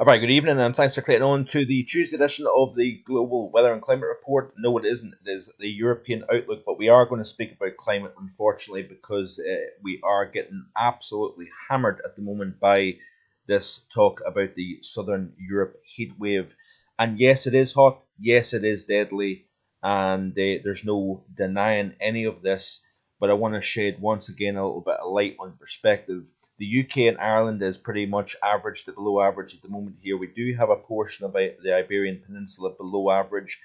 A very good evening, and thanks for clicking on to the Tuesday edition of the Global Weather and Climate Report. No, it isn't. It is the European Outlook, but we are going to speak about climate, unfortunately, because we are getting absolutely hammered at the moment by this talk about the Southern Europe heat wave. And yes, it is hot. Yes, it is deadly, and there's no denying any of this. But I want to shed once again a little bit of light on perspective. The UK and Ireland is pretty much average to below average at the moment here. We do have a portion of the Iberian Peninsula below average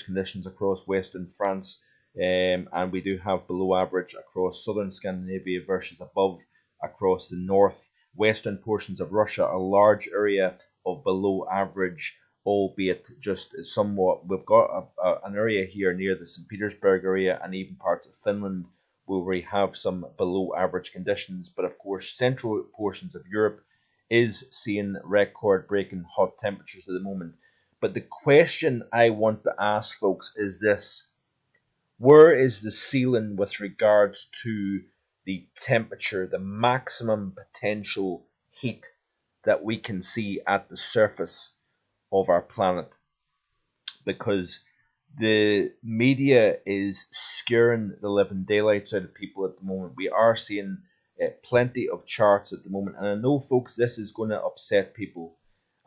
conditions across Western France, and we do have below average across southern Scandinavia versus above across the north. Western portions of Russia, a large area of below average, albeit just somewhat. We've got an area here near the St. Petersburg area and even parts of Finland where we have some below average conditions. But of course, central portions of Europe is seeing record breaking hot temperatures at the moment. But the question I want to ask folks is this: where is the ceiling with regards to the temperature, the maximum potential heat that we can see at the surface of our planet? Because the media is scaring the living daylights out of people at the moment. We are seeing plenty of charts at the moment, and I know, folks, this is going to upset people.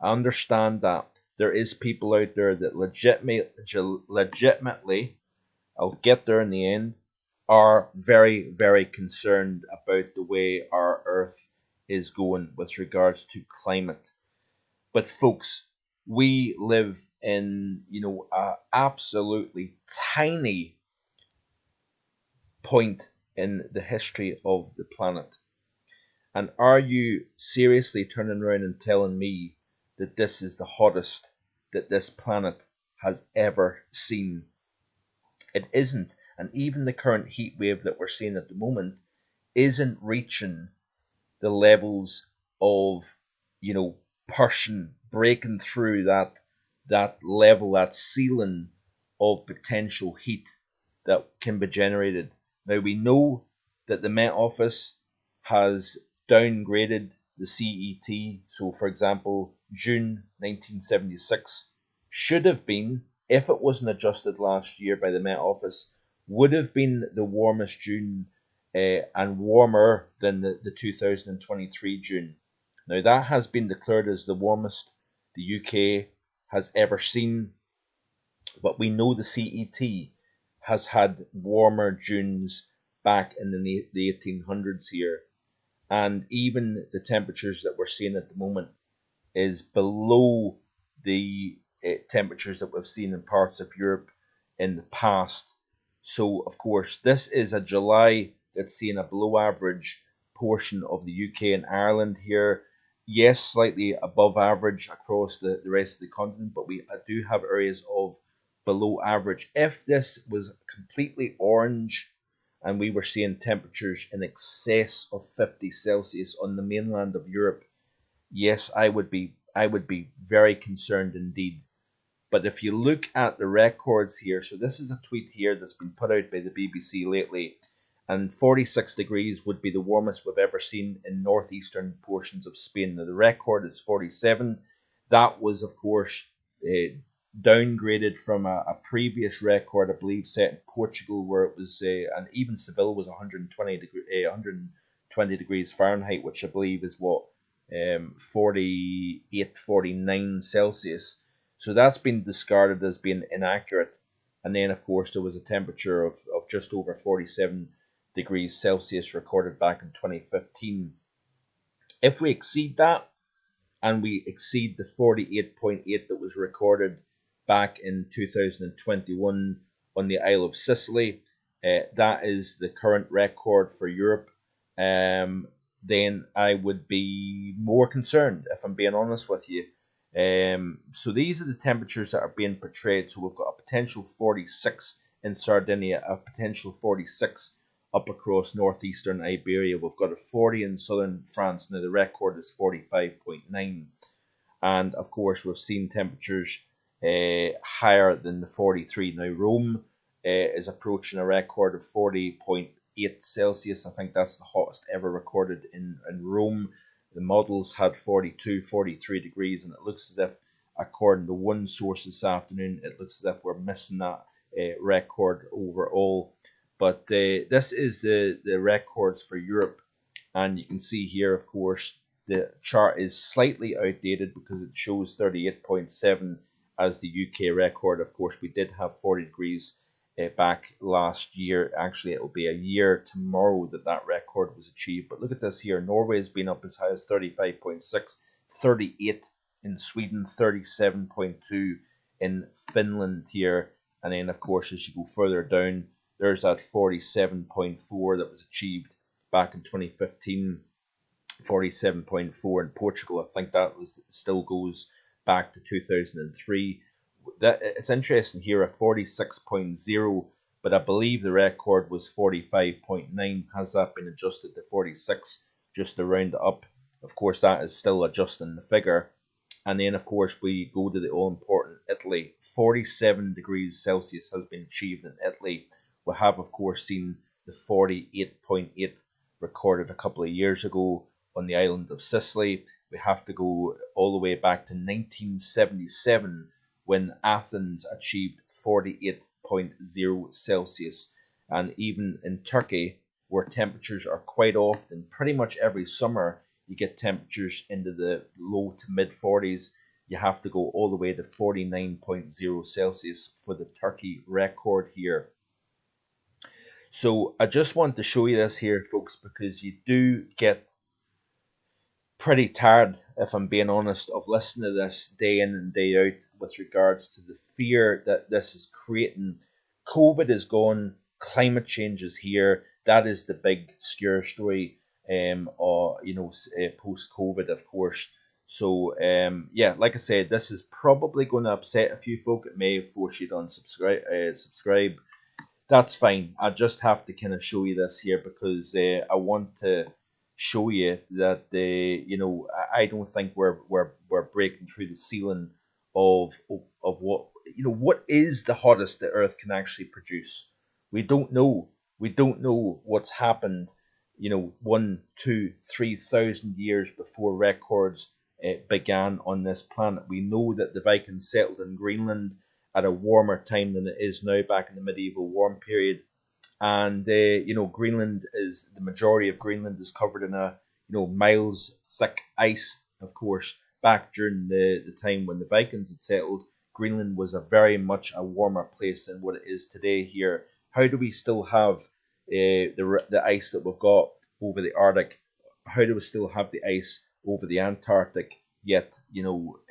I understand that there is people out there that legitimately, I'll get there in the end, are very, very concerned about the way our Earth is going with regards to climate. But folks, we live in, a absolutely tiny point in the history of the planet. And are you seriously turning around and telling me that this is the hottest that this planet has ever seen? It isn't. And even the current heat wave that we're seeing at the moment isn't reaching the levels of, pushing, breaking through that level, that ceiling of potential heat that can be generated. Now we know that the Met Office has downgraded the CET. So, for example, June 1976 should have been, if it wasn't adjusted last year by the Met Office, would have been the warmest June and warmer than the 2023 June. Now, that has been declared as the warmest the UK has ever seen, but we know the CET has had warmer Junes back in the 1800s here, and even the temperatures that we're seeing at the moment is below the temperatures that we've seen in parts of Europe in the past. So, of course, this is a July that's seeing a below average portion of the UK and Ireland here. Yes, slightly above average across the rest of the continent, but we do have areas of below average. If this was completely orange and we were seeing temperatures in excess of 50 Celsius on the mainland of Europe, yes, I would be very concerned indeed. But if you look at the records here, so this is a tweet here that's been put out by the BBC lately, and 46 degrees would be the warmest we've ever seen in northeastern portions of Spain. Now, the record is 47. That was, of course, downgraded from a previous record, I believe, set in Portugal, where it was, and even Seville was 120 degrees Fahrenheit, which I believe is what, 48, 49 Celsius. So that's been discarded as being inaccurate. And then, of course, there was a temperature of just over 47 degrees Celsius recorded back in 2015. If we exceed that, and we exceed the 48.8 that was recorded back in 2021 on the Isle of Sicily, that is the current record for Europe, then I would be more concerned, if I'm being honest with you. So these are the temperatures that are being portrayed. So we've got a potential 46 in Sardinia, a potential 46 up across northeastern Iberia. We've got a 40 in southern France. Now the record is 45.9. And of course, we've seen temperatures higher than the 43. Now Rome is approaching a record of 40.8 Celsius. I think that's the hottest ever recorded in Rome. The models had 42, 43 degrees, and it looks as if, according to one source this afternoon, it looks as if we're missing that record overall. But this is the records for Europe, and you can see here, of course, the chart is slightly outdated because it shows 38.7 as the UK record. Of course, we did have 40 degrees back last year. Actually, it will be a year tomorrow that that record was achieved. But look at this here. Norway has been up as high as 35.6, 38 in Sweden, 37.2 in Finland here. And then, of course, as you go further down, there's that 47.4 that was achieved back in 2015, 47.4 in Portugal. I think that was still goes back to 2003. That it's interesting here at 46.0, but I believe the record was 45.9. Has that been adjusted to 46 just to round it up? Of course, that is still adjusting the figure. And then, of course, we go to the all important Italy. 47 degrees Celsius has been achieved in Italy. We have, of course, seen the 48.8 recorded a couple of years ago on the island of Sicily. We have to go all the way back to 1977 when Athens achieved 48.0 Celsius. And even in Turkey, where temperatures are quite often, pretty much every summer, you get temperatures into the low to mid 40s. You have to go all the way to 49.0 Celsius for the Turkey record here. So I just want to show you this here, folks, because you do get pretty tired, if I'm being honest, of listening to this day in and day out with regards to the fear that this is creating. COVID is gone, climate change is here. That is the big scare story, post COVID, of course. So, yeah, like I said, this is probably going to upset a few folk. It may force you to subscribe. That's fine. I just have to kind of show you this here because I want to show you that I don't think we're breaking through the ceiling of what is the hottest the Earth can actually produce. We don't know. We don't know what's happened. 1, 2, 3,000 years before records began on this planet. We know that the Vikings settled in Greenland at a warmer time than it is now, back in the medieval warm period. And Greenland is the majority of Greenland is covered in a miles thick ice. Of course, back during the time when the Vikings had settled, Greenland was a very much a warmer place than what it is today here. How do we still have the ice that we've got over the Arctic? How do we still have the ice over the Antarctic? Yet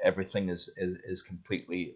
everything is completely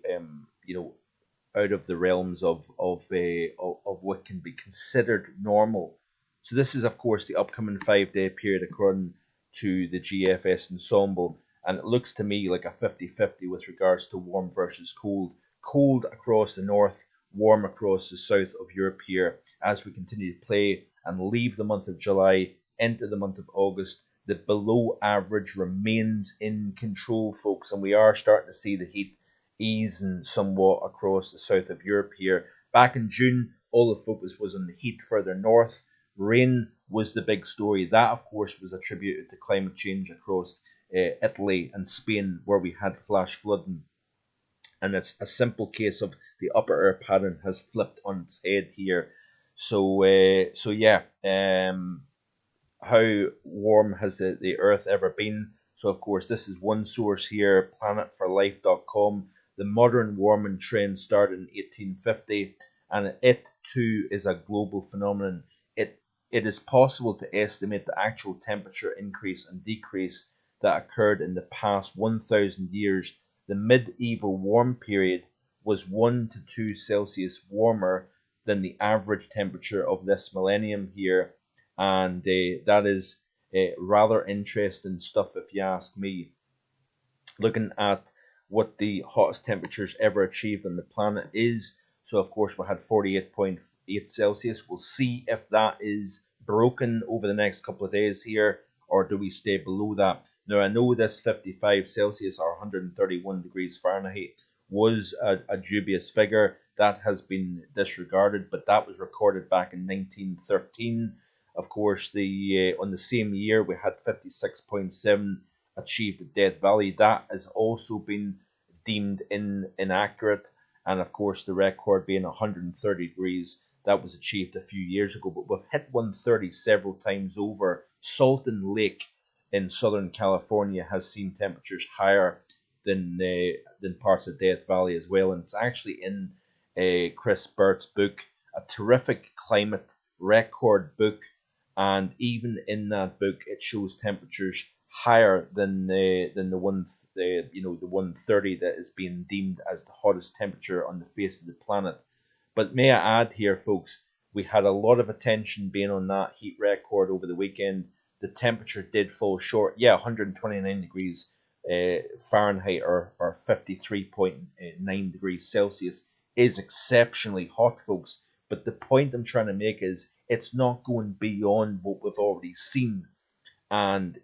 out of the realms of what can be considered normal. So this is, of course, the upcoming 5-day period according to the GFS ensemble, and it looks to me like a 50-50 with regards to warm versus cold. Cold across the north, warm across the south of Europe here as we continue to play and leave the month of July into the month of August. The below average remains in control, folks, and we are starting to see the heat easing somewhat across the south of Europe here. Back in June, all the focus was on the heat further north. Rain was the big story. That, of course, was attributed to climate change across Italy and Spain, where we had flash flooding. And it's a simple case of the upper air pattern has flipped on its head here. So yeah, how warm has the Earth ever been? So, of course, this is one source here, planetforlife.com. The modern warming trend started in 1850, and it too is a global phenomenon. It is possible to estimate the actual temperature increase and decrease that occurred in the past 1,000 years. The medieval warm period was 1 to 2 Celsius warmer than the average temperature of this millennium here, and that is rather interesting stuff if you ask me. Looking at what the hottest temperatures ever achieved on the planet is. So, of course, we had 48.8 Celsius. We'll see if that is broken over the next couple of days here, or do we stay below that? Now, I know this 55 Celsius or 131 degrees Fahrenheit was a dubious figure. That has been disregarded, but that was recorded back in 1913. Of course, the on the same year we had 56.7 achieved at Death Valley. That has also been deemed inaccurate, and of course the record being 130 degrees that was achieved a few years ago. But we've hit 130 several times over. Salton Lake in Southern California has seen temperatures higher than parts of Death Valley as well, and it's actually in Chris Burt's book, a terrific climate record book, and even in that book, it shows temperatures higher than the one the 130 that is being deemed as the hottest temperature on the face of the planet. But may I add here, folks, we had a lot of attention being on that heat record over the weekend. The temperature did fall short. Yeah, 129 degrees Fahrenheit or 53.9 degrees Celsius is exceptionally hot, folks. But the point I'm trying to make is it's not going beyond what we've already seen. And,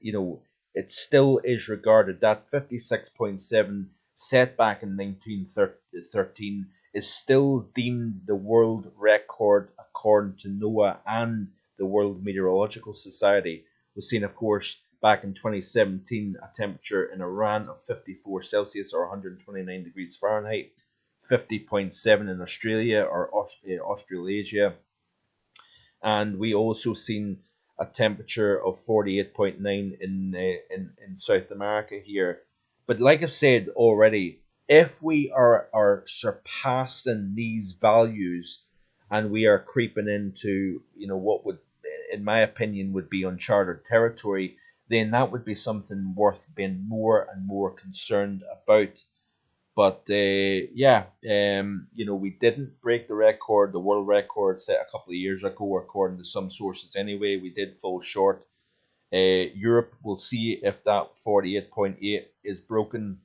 it still is regarded that 56.7 set back in 1913 is still deemed the world record according to NOAA and the World Meteorological Society. We've seen, of course, back in 2017, a temperature in Iran of 54 Celsius or 129 degrees Fahrenheit, 50.7 in Australia or Australasia. And we also seen a temperature of 48.9 in South America here. But like I've said already, if we are surpassing these values and we are creeping into what would, in my opinion, would be uncharted territory, then that would be something worth being more and more concerned about. But we didn't break the record, the world record set a couple of years ago, according to some sources anyway. We did fall short. Europe will see if that 48.8 is broken.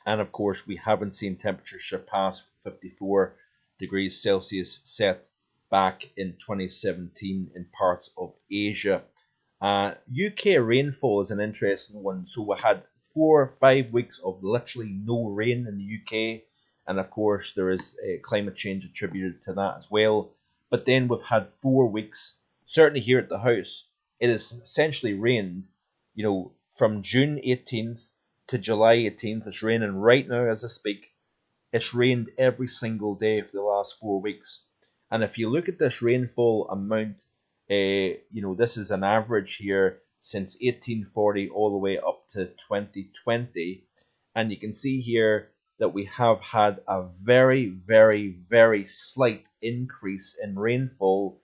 And of course, we haven't seen temperatures surpass 54 degrees Celsius set back in 2017 in parts of Asia. UK rainfall is an interesting one. So we had 4 or 5 weeks of literally no rain in the UK, and of course there is climate change attributed to that as well. But then we've had 4 weeks, certainly here at the house, it has essentially rained, from June 18th to July 18th. It's raining right now as I speak. It's rained every single day for the last 4 weeks. And if you look at this rainfall amount, this is an average here since 1840 all the way up to 2020. And you can see here that we have had a very, very, very slight increase in rainfall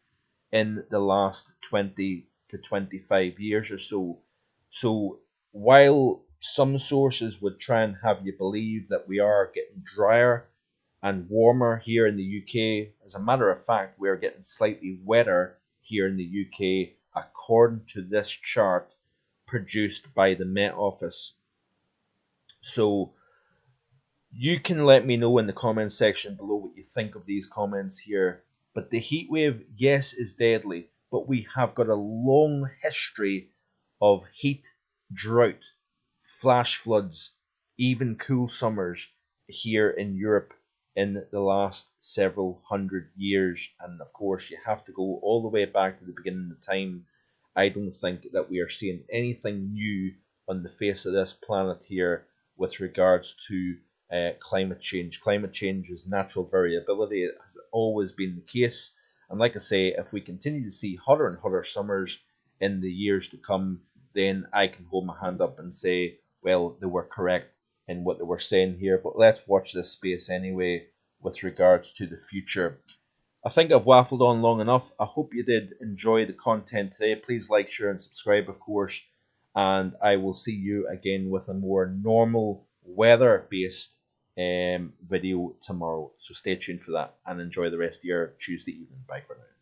in the last 20 to 25 years or so. So while some sources would try and have you believe that we are getting drier and warmer here in the UK, as a matter of fact, we are getting slightly wetter here in the UK, according to this chart produced by the Met Office. So you can let me know in the comment section below what you think of these comments here. But the heat wave, yes, is deadly, but we have got a long history of heat, drought, flash floods, even cool summers here in Europe in the last several hundred years. And of course, you have to go all the way back to the beginning of time. I don't think that we are seeing anything new on the face of this planet here with regards to climate change. Climate change is natural variability. It has always been the case. And like I say, if we continue to see hotter and hotter summers in the years to come, then I can hold my hand up and say, well, they were correct in what they were saying here. But let's watch this space anyway with regards to the future. I think I've waffled on long enough. I hope you did enjoy the content today. Please like, share, and subscribe, of course. And I will see you again with a more normal weather-based video tomorrow. So stay tuned for that and enjoy the rest of your Tuesday evening. Bye for now.